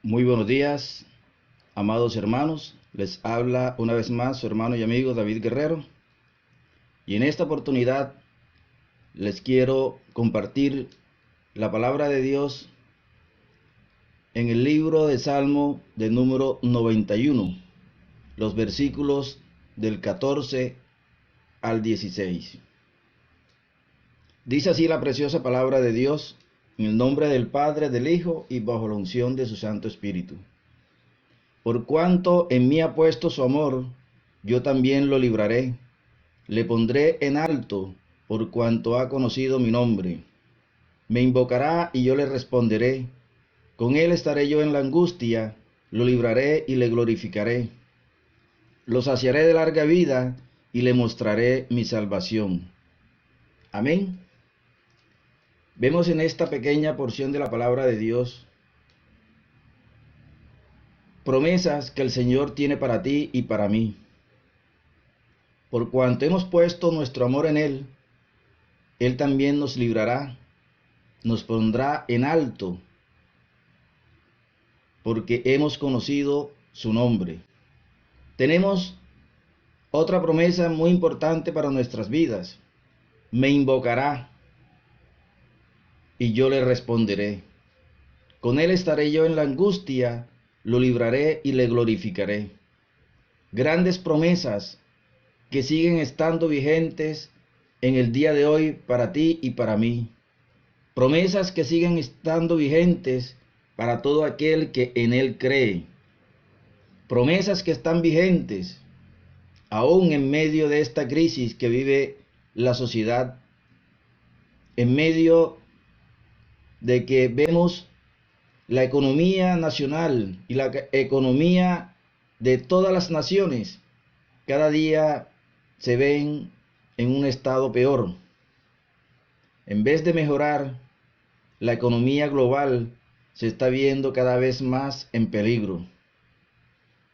Muy buenos días, amados hermanos. Les habla una vez más su hermano y amigo David Guerrero. Y en esta oportunidad les quiero compartir la palabra de Dios en el libro de Salmo de número 91, los versículos del 14 al 16. Dice así la preciosa palabra de Dios, en el nombre del Padre, del Hijo y bajo la unción de su Santo Espíritu. Por cuanto en mí ha puesto su amor, yo también lo libraré. Le pondré en alto, por cuanto ha conocido mi nombre. Me invocará y yo le responderé. Con él estaré yo en la angustia, lo libraré y le glorificaré. Lo saciaré de larga vida y le mostraré mi salvación. Amén. Vemos en esta pequeña porción de la palabra de Dios promesas que el Señor tiene para ti y para mí. Por cuanto hemos puesto nuestro amor en Él, Él también nos librará, nos pondrá en alto, porque hemos conocido su nombre. Tenemos otra promesa muy importante para nuestras vidas. Me invocará y yo le responderé. Con Él estaré yo en la angustia, lo libraré y le glorificaré. Grandes promesas que siguen estando vigentes en el día de hoy para ti y para mí. Promesas que siguen estando vigentes para todo aquel que en Él cree. Promesas que están vigentes aún en medio de esta crisis que vive la sociedad, en medio de que vemos la economía nacional y la economía de todas las naciones cada día se ven en un estado peor. En vez de mejorar, la economía global se está viendo cada vez más en peligro.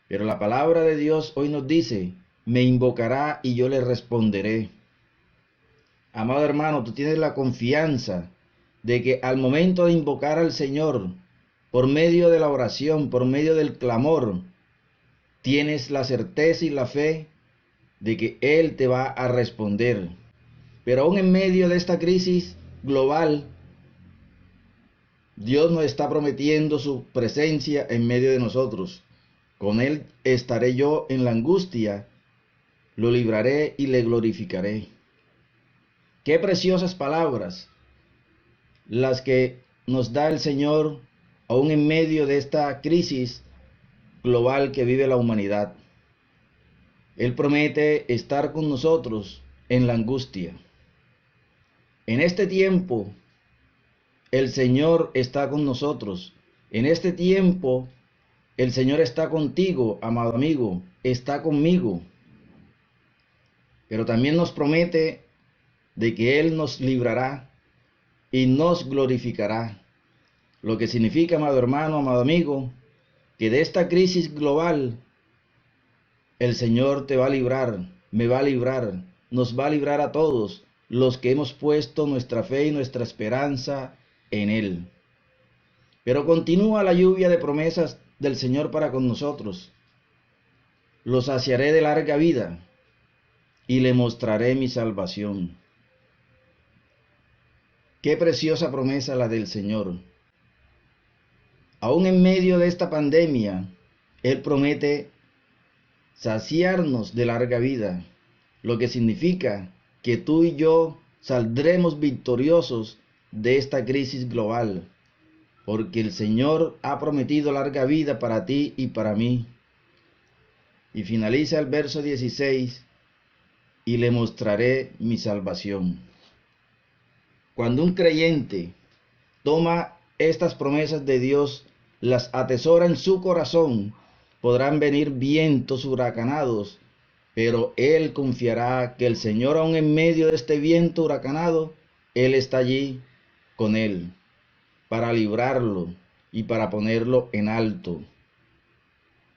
Pero la palabra de Dios hoy nos dice, me invocará y yo le responderé. Amado hermano, tú tienes la confianza de que al momento de invocar al Señor, por medio de la oración, por medio del clamor, tienes la certeza y la fe de que Él te va a responder. Pero aún en medio de esta crisis global, Dios nos está prometiendo su presencia en medio de nosotros. Con Él estaré yo en la angustia, lo libraré y le glorificaré. Qué preciosas palabras las que nos da el Señor aún en medio de esta crisis global que vive la humanidad. Él promete estar con nosotros en la angustia. En este tiempo, el Señor está con nosotros. En este tiempo, el Señor está contigo, amado amigo, está conmigo. Pero también nos promete de que Él nos librará y nos glorificará. Lo que significa, amado hermano, amado amigo, que de esta crisis global, el Señor te va a librar, me va a librar, nos va a librar a todos los que hemos puesto nuestra fe y nuestra esperanza en Él. Pero continúa la lluvia de promesas del Señor para con nosotros. Los saciaré de larga vida y le mostraré mi salvación. Qué preciosa promesa la del Señor. Aún en medio de esta pandemia, Él promete saciarnos de larga vida, lo que significa que tú y yo saldremos victoriosos de esta crisis global, porque el Señor ha prometido larga vida para ti y para mí. Y finaliza el verso 16, y le mostraré mi salvación. Cuando un creyente toma estas promesas de Dios, las atesora en su corazón, podrán venir vientos huracanados, pero él confiará que el Señor, aun en medio de este viento huracanado, Él está allí con él, para librarlo y para ponerlo en alto.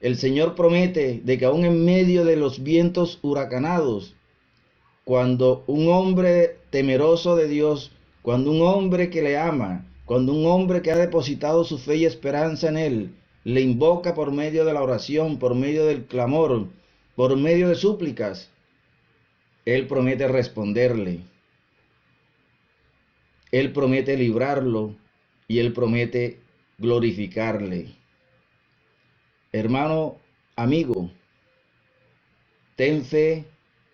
El Señor promete de que aun en medio de los vientos huracanados, cuando un hombre temeroso de Dios, cuando un hombre que le ama, cuando un hombre que ha depositado su fe y esperanza en Él, le invoca por medio de la oración, por medio del clamor, por medio de súplicas, Él promete responderle. Él promete librarlo y Él promete glorificarle. Hermano, amigo, ten fe,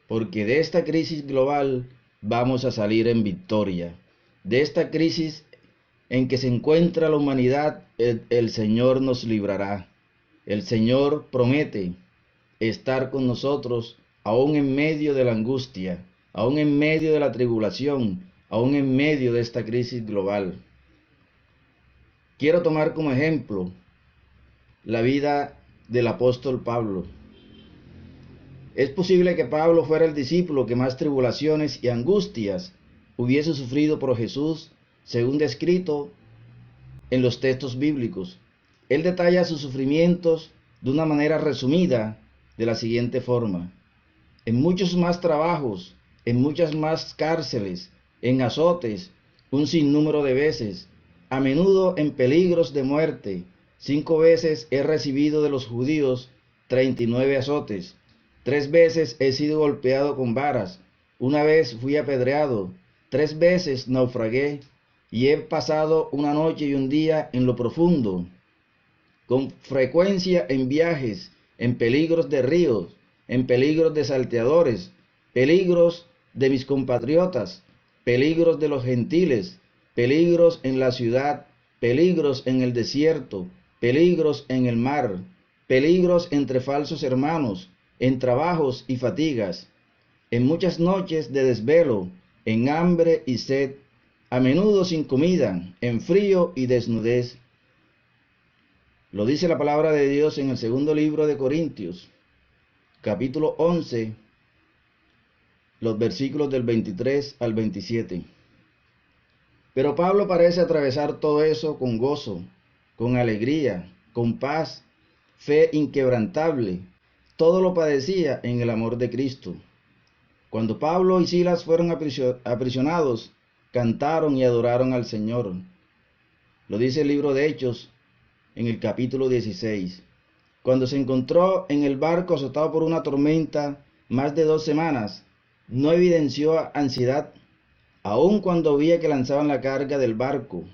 porque de esta crisis global vamos a salir en victoria. De esta crisis en que se encuentra la humanidad, el Señor nos librará. El Señor promete estar con nosotros aún en medio de la angustia, aún en medio de la tribulación, aún en medio de esta crisis global. Quiero tomar como ejemplo la vida del apóstol Pablo. Es posible que Pablo fuera el discípulo que más tribulaciones y angustias hubiese sufrido por Jesús, según descrito en los textos bíblicos. Él detalla sus sufrimientos de una manera resumida de la siguiente forma: en muchos más trabajos, en muchas más cárceles, en azotes, un sinnúmero de veces, a menudo en peligros de muerte. 5 veces he recibido de los judíos 39 azotes. 3 veces he sido golpeado con varas. 1 vez fui apedreado. 3 veces naufragué. Y he pasado una noche y un día en lo profundo, con frecuencia en viajes, en peligros de ríos, en peligros de salteadores, peligros de mis compatriotas, peligros de los gentiles, peligros en la ciudad, peligros en el desierto, peligros en el mar, peligros entre falsos hermanos, en trabajos y fatigas, en muchas noches de desvelo, en hambre y sed, a menudo sin comida, en frío y desnudez. Lo dice la palabra de Dios en el segundo libro de Corintios, capítulo 11, los versículos del 23 al 27. Pero Pablo parece atravesar todo eso con gozo, con alegría, con paz, fe inquebrantable. Todo lo padecía en el amor de Cristo. Cuando Pablo y Silas fueron aprisionados, cantaron y adoraron al Señor. Lo dice el libro de Hechos en el capítulo 16. Cuando se encontró en el barco azotado por una tormenta más de 2 semanas, no evidenció ansiedad, aun cuando veía que lanzaban la carga del barco.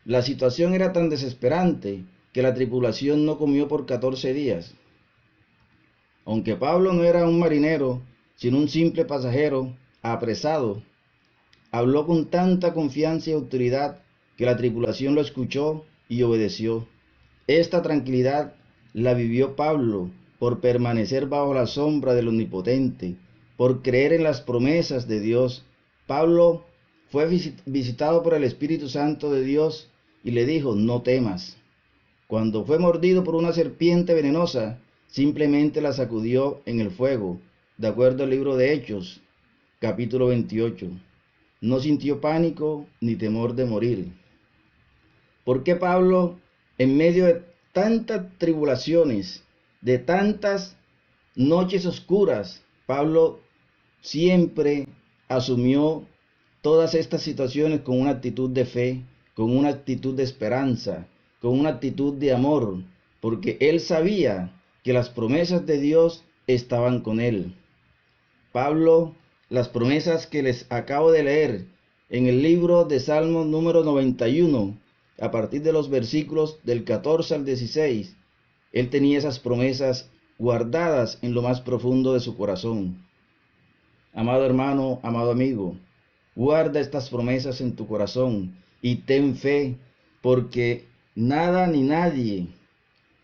La situación era tan desesperante que la tripulación no comió por 14 días. Aunque Pablo no era un marinero, sino un simple pasajero apresado, habló con tanta confianza y autoridad que la tripulación lo escuchó y obedeció. Esta tranquilidad la vivió Pablo por permanecer bajo la sombra del Omnipotente, por creer en las promesas de Dios. Pablo fue visitado por el Espíritu Santo de Dios y le dijo: no temas. Cuando fue mordido por una serpiente venenosa, simplemente la sacudió en el fuego, de acuerdo al libro de Hechos, capítulo 28. No sintió pánico ni temor de morir. ¿Por qué Pablo, en medio de tantas tribulaciones, de tantas noches oscuras, Pablo siempre asumió todas estas situaciones con una actitud de fe, con una actitud de esperanza, con una actitud de amor, porque él sabía que las promesas de Dios estaban con él? Pablo, las promesas que les acabo de leer en el libro de Salmos número 91, a partir de los versículos del 14 al 16, él tenía esas promesas guardadas en lo más profundo de su corazón. Amado hermano, amado amigo, guarda estas promesas en tu corazón y ten fe, porque nada ni nadie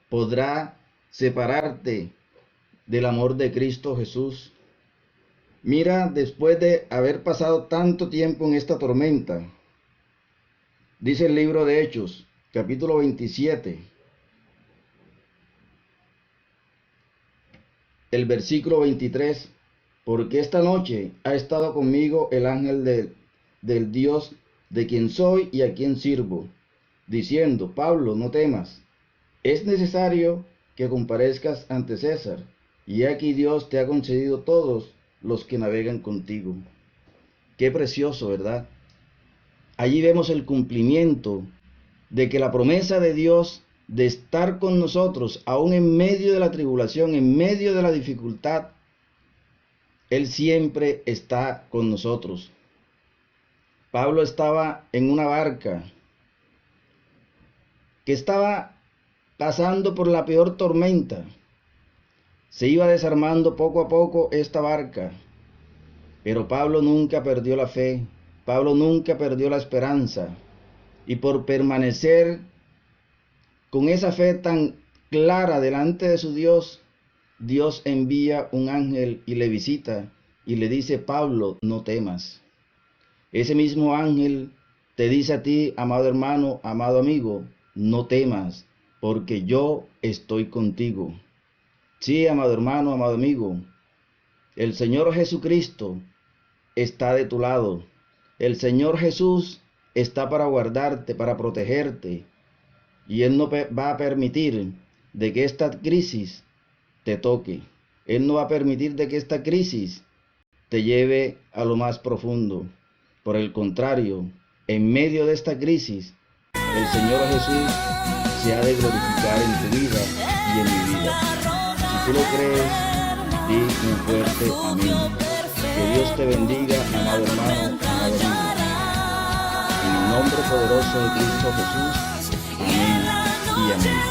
podrá separarte del amor de Cristo Jesús. Mira, después de haber pasado tanto tiempo en esta tormenta, dice el libro de Hechos, capítulo 27, el versículo 23, porque esta noche ha estado conmigo el ángel del Dios de quien soy y a quien sirvo, diciendo: Pablo, no temas, es necesario que comparezcas ante César, y aquí Dios te ha concedido todos los que navegan contigo. Qué precioso, ¿verdad? Allí vemos el cumplimiento de que la promesa de Dios de estar con nosotros, aún en medio de la tribulación, en medio de la dificultad. Él siempre está con nosotros. Pablo estaba en una barca que estaba pasando por la peor tormenta. Se iba desarmando poco a poco esta barca, pero Pablo nunca perdió la fe, Pablo nunca perdió la esperanza, y por permanecer con esa fe tan clara delante de su Dios, Dios envía un ángel y le visita y le dice: Pablo, no temas. Ese mismo ángel te dice a ti, amado hermano, amado amigo, no temas, porque yo estoy contigo. Sí, amado hermano, amado amigo, el Señor Jesucristo está de tu lado. El Señor Jesús está para guardarte, para protegerte, y Él no va a permitir de que esta crisis te toque. Él no va a permitir de que esta crisis te lleve a lo más profundo. Por el contrario, en medio de esta crisis, el Señor Jesús se ha de glorificar en tu vida y en mi vida. Si tú lo crees, di un fuerte amén. Que Dios te bendiga, amado hermano, amado amigo. En el nombre poderoso de Cristo Jesús. Amén y amén.